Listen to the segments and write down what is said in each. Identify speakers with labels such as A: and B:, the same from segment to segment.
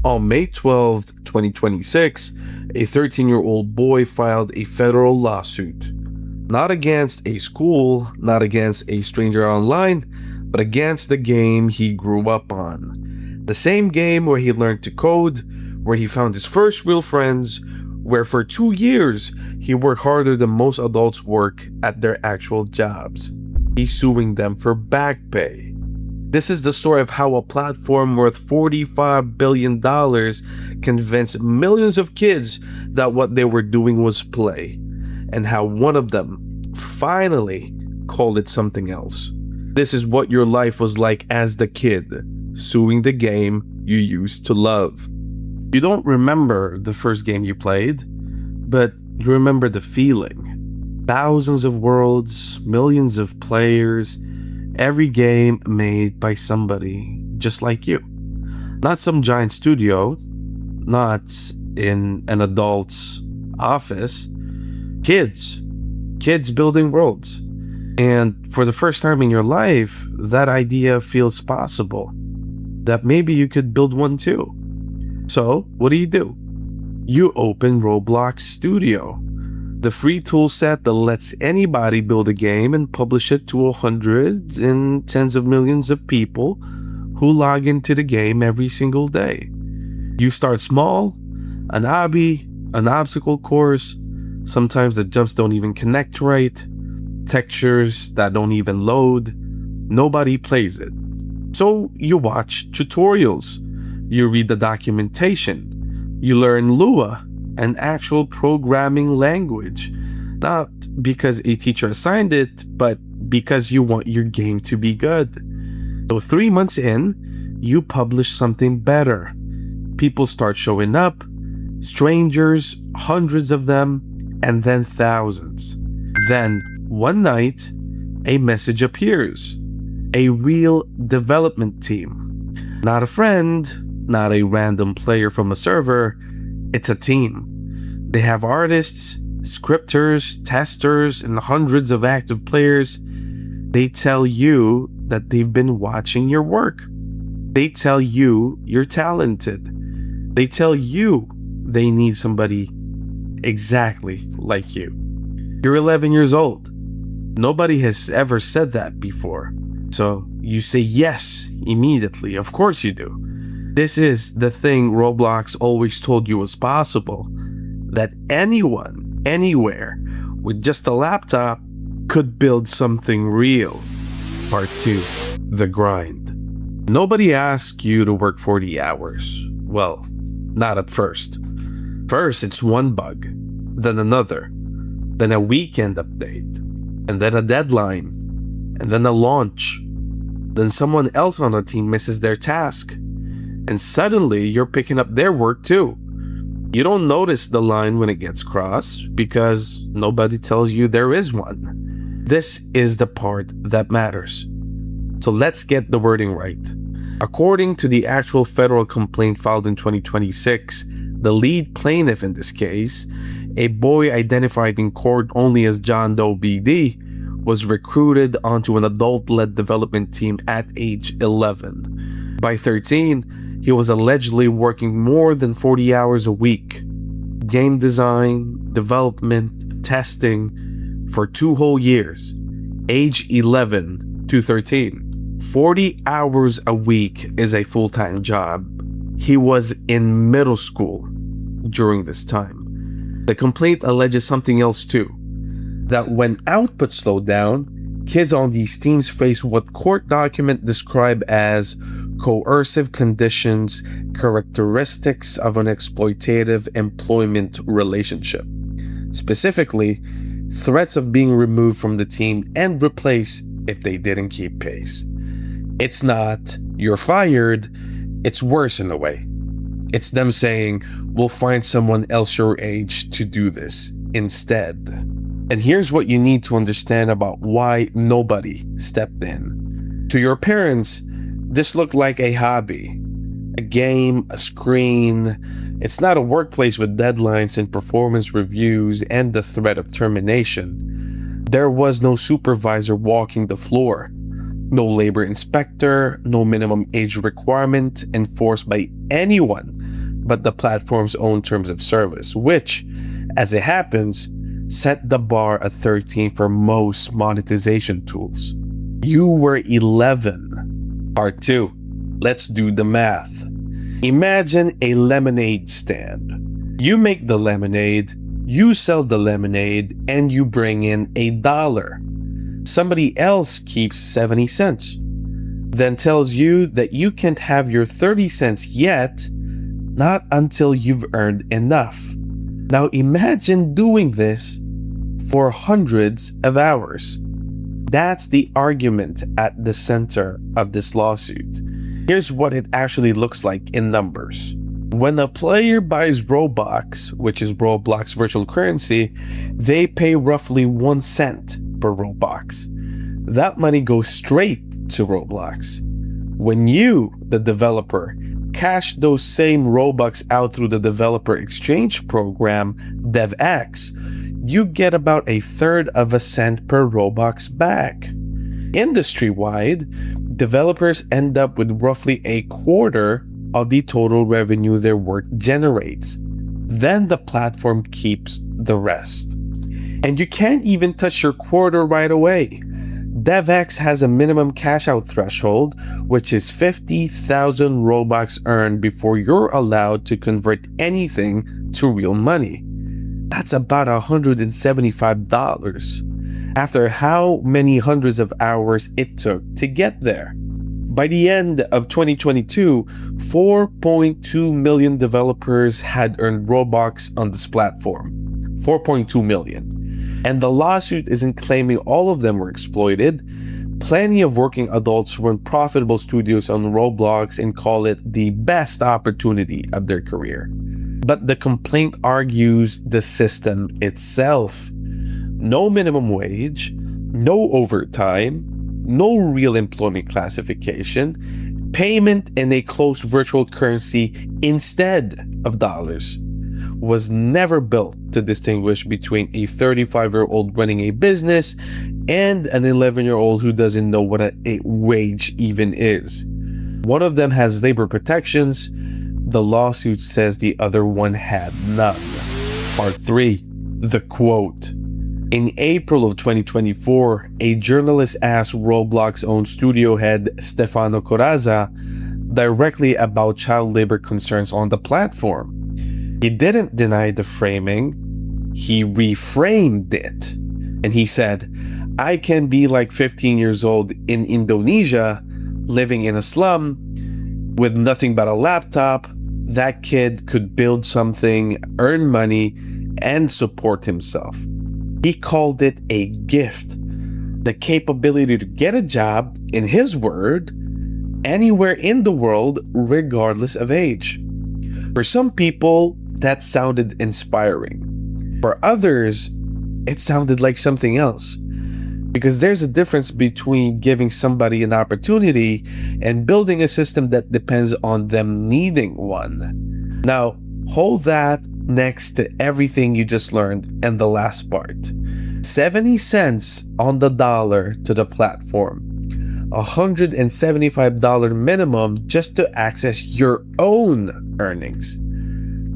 A: On May 12, 2026, a 13-year-old boy filed a federal lawsuit. Not against a school, not against a stranger online, but against the game he grew up on. The same game where he learned to code, where he found his first real friends, where for 2 years he worked harder than most adults work at their actual jobs. He's suing them for back pay. This is the story of how a platform worth $45 billion convinced millions of kids that what they were doing was play, and how one of them finally called it something else. This is what your life was like as the kid, suing the game you used to love. You don't remember the first game you played, but you remember the feeling. Thousands of worlds, millions of players, every game made by somebody just like you. Not some giant studio, not in an adult's office. Kids building worlds. And for the first time in your life, that idea feels possible. That maybe you could build one too. So, what do? You open Roblox Studio, the free tool set that lets anybody build a game and publish it to hundreds and tens of millions of people who log into the game every single day. You start small, an hobby, an obstacle course, sometimes the jumps don't even connect right, textures that don't even load, nobody plays it. So you watch tutorials, you read the documentation, you learn Lua, an actual programming language, not because a teacher assigned it, but because you want your game to be good. So 3 months in, you publish something better. People start showing up, strangers, hundreds of them, and then thousands. Then, one night, a message appears. A real development team. Not a friend, not a random player from a server, it's a team. They have artists, scripters, testers, and hundreds of active players. They tell you that they've been watching your work. They tell you you're talented. They tell you they need somebody exactly like you. You're 11 years old. Nobody has ever said that before. So you say yes immediately. Of course you do. This is the thing Roblox always told you was possible. That anyone, anywhere, with just a laptop could build something real. Part 2. The grind. Nobody asks you to work 40 hours. Well, not at first. First, it's one bug, then another, then a weekend update, and then a deadline, and then a launch. Then someone else on the team misses their task, and suddenly you're picking up their work too. You don't notice the line when it gets crossed because nobody tells you there is one. This is the part that matters. So let's get the wording right. According to the actual federal complaint filed in 2026, the lead plaintiff in this case, a boy identified in court only as John Doe BD, was recruited onto an adult-led development team at age 11. By 13, he was allegedly working more than 40 hours a week. Game design, development, testing for 2 whole years, age 11 to 13. 40 hours a week is a full-time job. He was in middle school during this time. The complaint alleges something else too. That when output slowed down, kids on these teams face what court document describe as coercive conditions, characteristics of an exploitative employment relationship. Specifically, threats of being removed from the team and replaced if they didn't keep pace. It's not, you're fired, it's worse in a way. It's them saying, we'll find someone else your age to do this instead. And here's what you need to understand about why nobody stepped in. To your parents, this looked like a hobby, a game, a screen. It's not a workplace with deadlines and performance reviews and the threat of termination. There was no supervisor walking the floor, no labor inspector, no minimum age requirement enforced by anyone but the platform's own terms of service, which, as it happens, set the bar at 13 for most monetization tools. You were 11. Part 2. Let's do the math. Imagine a lemonade stand. You make the lemonade, you sell the lemonade, and you bring in $1. Somebody else keeps 70 cents. Then tells you that you can't have your 30 cents yet, not until you've earned enough. Now imagine doing this for hundreds of hours. That's the argument at the center of this lawsuit. Here's what it actually looks like in numbers. When a player buys Robux, which is Roblox virtual currency, they pay roughly 1 cent per Robux. That money goes straight to Roblox. When you, the developer, cash those same Robux out through the developer exchange program, DevX, you get about 1/3 of a cent per Robux back. Industry-wide, developers end up with roughly 1/4 of the total revenue their work generates. Then the platform keeps the rest. And you can't even touch your quarter right away. DevX has a minimum cash out threshold, which is 50,000 Robux earned before you're allowed to convert anything to real money. That's about $175 after how many hundreds of hours it took to get there. By the end of 2022, 4.2 million developers had earned Robux on this platform. 4.2 million. And the lawsuit isn't claiming all of them were exploited. Plenty of working adults run profitable studios on Roblox and call it the best opportunity of their career. But the complaint argues the system itself. No minimum wage, no overtime, no real employment classification, payment in a closed virtual currency instead of dollars, was never built to distinguish between a 35-year-old running a business and an 11-year-old who doesn't know what a wage even is. One of them has labor protections. The lawsuit says the other one had none. Part 3. The quote. In April of 2024, a journalist asked Roblox-owned studio head Stefano Corazza directly about child labor concerns on the platform. He didn't deny the framing, he reframed it. And he said, "I can be like 15 years old in Indonesia, living in a slum, with nothing but a laptop. That kid could build something, earn money, and support himself." He called it a gift. The capability to get a job, in his word, anywhere in the world, regardless of age. For some people, that sounded inspiring. For others, it sounded like something else. Because there's a difference between giving somebody an opportunity and building a system that depends on them needing one. Now, hold that next to everything you just learned in the last part. 70 cents on the dollar to the platform. $175 minimum just to access your own earnings.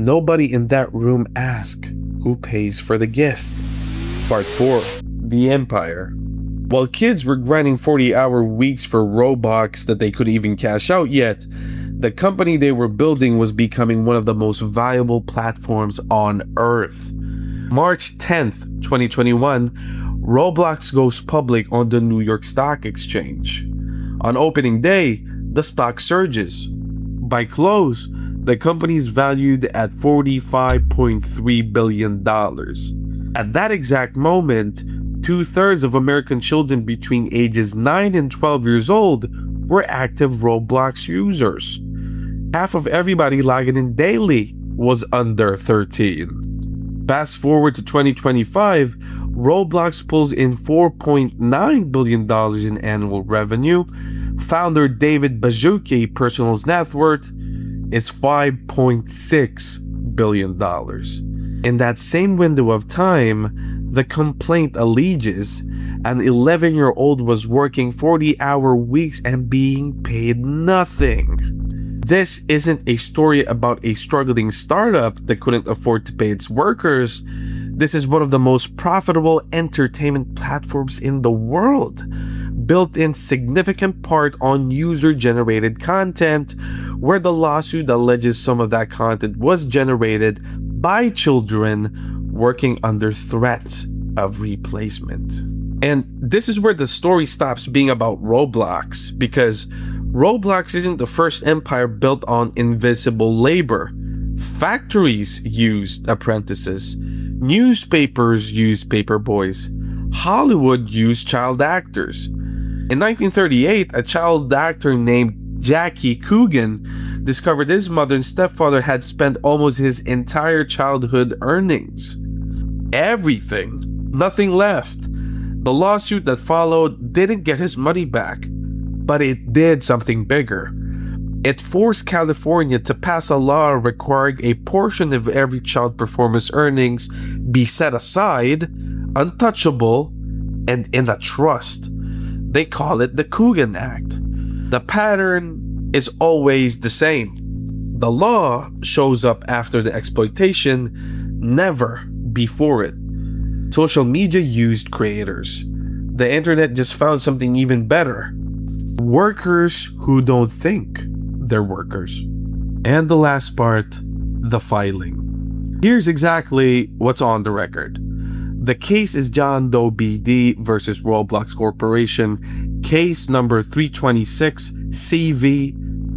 A: Nobody in that room asked who pays for the gift. Part 4. The Empire. While kids were grinding 40-hour weeks for Robux that they couldn't even cash out yet, the company they were building was becoming one of the most viable platforms on Earth. March 10th, 2021, Roblox goes public on the New York Stock Exchange. On opening day, the stock surges. By close, the company is valued at $45.3 billion. At that exact moment, 2/3 of American children between ages 9 and 12 years old were active Roblox users. Half of everybody logging in daily was under 13. Fast forward to 2025, Roblox pulls in $4.9 billion in annual revenue. Founder David Baszucki personal net worth is $5.6 billion. In that same window of time, the complaint alleges an 11-year-old was working 40-hour weeks and being paid nothing. This isn't a story about a struggling startup that couldn't afford to pay its workers. This is one of the most profitable entertainment platforms in the world, built in significant part on user-generated content, where the lawsuit alleges some of that content was generated by children working under threat of replacement. And this is where the story stops being about Roblox, because Roblox isn't the first empire built on invisible labor. Factories used apprentices. Newspapers used paperboys. Hollywood used child actors. In 1938, a child actor named Jackie Coogan discovered his mother and stepfather had spent almost his entire childhood earnings. Everything. Nothing left. The lawsuit that followed didn't get his money back, but it did something bigger. It forced California to pass a law requiring a portion of every child performer's earnings be set aside, untouchable, and in a trust. They call it the Coogan Act. The pattern is always the same. The law shows up after the exploitation, never before it. Social media used creators. The internet just found something even better. Workers who don't think they're workers. And the last part, the filing. Here's exactly what's on the record. The case is John Doe BD versus Roblox Corporation, case number 326 CV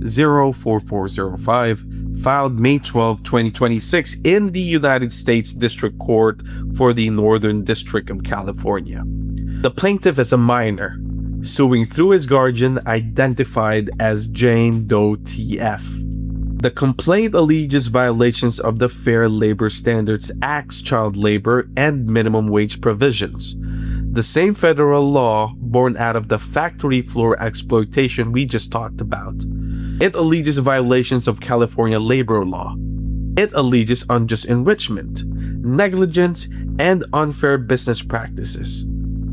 A: 04405, filed May 12, 2026 in the United States District Court for the Northern District of California. The plaintiff is a minor, suing through his guardian identified as Jane Doe TF. The complaint alleges violations of the Fair Labor Standards Act's child labor and minimum wage provisions, the same federal law born out of the factory floor exploitation we just talked about. It alleges violations of California labor law. It alleges unjust enrichment, negligence, and unfair business practices.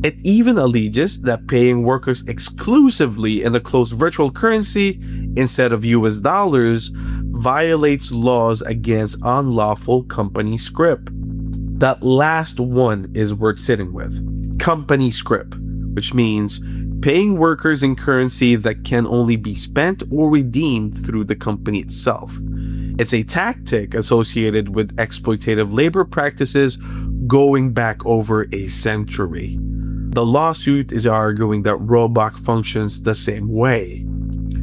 A: It even alleges that paying workers exclusively in a closed virtual currency instead of US dollars violates laws against unlawful company scrip. That last one is worth sitting with. Company scrip, which means paying workers in currency that can only be spent or redeemed through the company itself. It's a tactic associated with exploitative labor practices going back over a century. The lawsuit is arguing that Roblox functions the same way.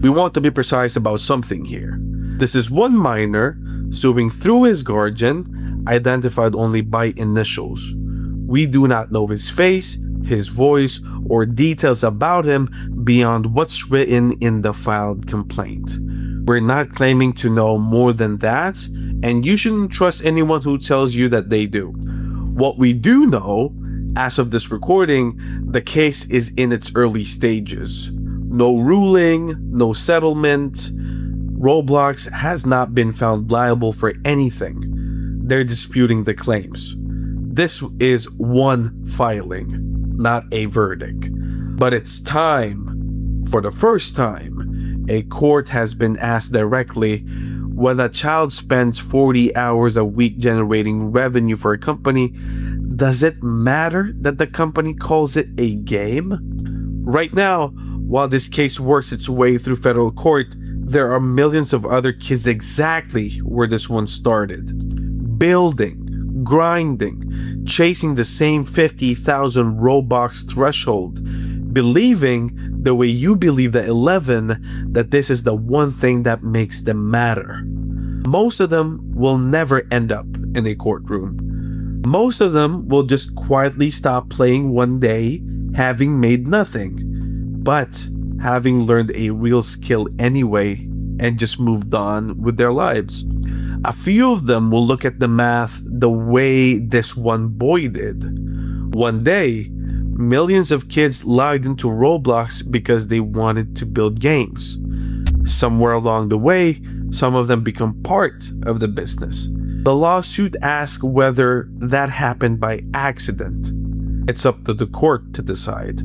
A: We want to be precise about something here. This is one minor suing through his guardian, identified only by initials. We do not know his face, his voice, or details about him beyond what's written in the filed complaint. We're not claiming to know more than that, and you shouldn't trust anyone who tells you that they do. What we do know, as of this recording, the case is in its early stages. No ruling, no settlement. Roblox has not been found liable for anything. They're disputing the claims. This is one filing, not a verdict. But it's time, for the first time, a court has been asked directly, when a child spends 40 hours a week generating revenue for a company, does it matter that the company calls it a game? Right now, while this case works its way through federal court, there are millions of other kids exactly where this one started. Building, grinding, chasing the same 50,000 Robux threshold, believing the way you believe at 11 that this is the one thing that makes them matter. Most of them will never end up in a courtroom. Most of them will just quietly stop playing one day, having made nothing, but having learned a real skill anyway and just moved on with their lives. A few of them will look at the math the way this one boy did. One day, millions of kids logged into Roblox because they wanted to build games. Somewhere along the way, some of them become part of the business. The lawsuit asks whether that happened by accident. It's up to the court to decide.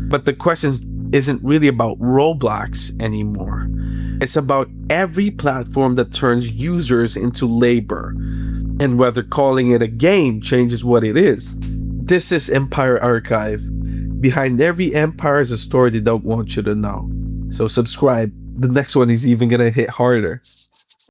A: But the question isn't really about Roblox anymore. It's about every platform that turns users into labor, and whether calling it a game changes what it is. This is Empire Archive. Behind every empire is a story they don't want you to know. So subscribe. The next one is even gonna hit harder.